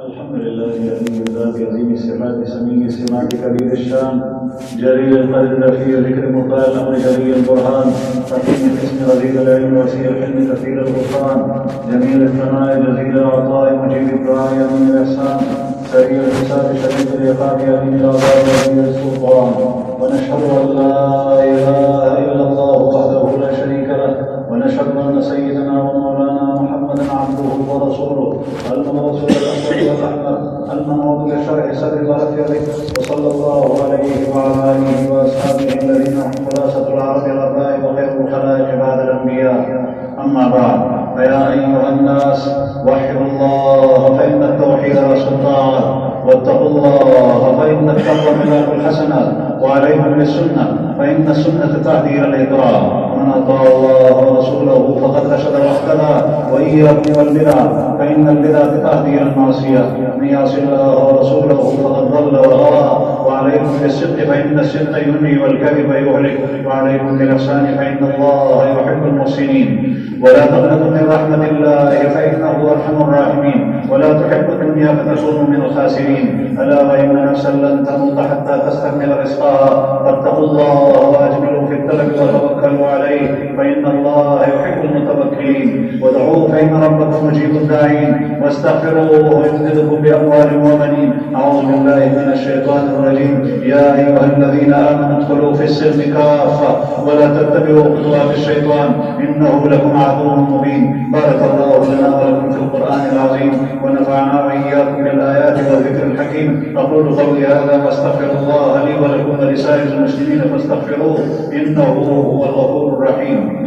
الحمد لله الذي ذات عظيم الصفات سميع السمات كبير الشان جليل القدر في ذكر مطاع الامر جليل البرهان حكيم الاسم غزير العلم وسيع الحلم كثير الغفران جميل الثناء جزيل العطاء مجيب الدعاء امين الاحسان سريع الحساب شديد العقاب امين العذاب وزير السلطان ونشهد ان لا اله الا الله وحده لا شريك له ونشهد ان سيدنا ومولانا محمدا عبده ورسوله المبعوث بالرحمه والرحمه المنعوت بالشرع سر ورفيعه وصلى الله عليه وعلى اله واصحابه الذين هم خلاصه العرب الارباء وخير الخلائق بعد الانبياء. اما بعد، فيا ايها الناس وحدوا الله فان التوحيد راس الطاعه، واتقوا الله فان التقوى ملاك الحسنات، وعليكم بالسنه فان السنه تهدي الى الاكرام. ومن اطاع الله ورسوله فقد رشد واهتدى، واياكم والبدع فان البدع تهدي الى المعصيه. من يعص الله ورسوله فقد ضل وغوى. وعليكم بالصدق فان الصدق ينمي والكذب يهلك. وعليكم بالاحسان فان الله يحب المحسنين. ولا تقنطوا من رحمه الله فانه ارحم الراحمين. ولا تحبوا الدنيا فتكونوا من الخاسرين. الا وان نفسا لن تموت حتى تستكمل رزقها. فاتقوا الله واجملوا في الطلب وتوكلوا عليه فان الله يحب المتوكلين. ودعوه فان ربكم مجيب الداعين. واستغفروه يمددكم باموال وبنين. اعوذ بالله من الشيطان الرجيم. يا ايها الذين امنوا ادخلوا في السلم كافه ولا تتبعوا خطوات الشيطان انه لكم عدو مبين. بارك الله لنا ولكم في القران العظيم ونفعنا واياكم بالايات والذكر الحكيم. اقول قولي هذا واستغفر الله لي ولكم ولسائر المسلمين فاستغفروه انه هو الغفور الرحيم.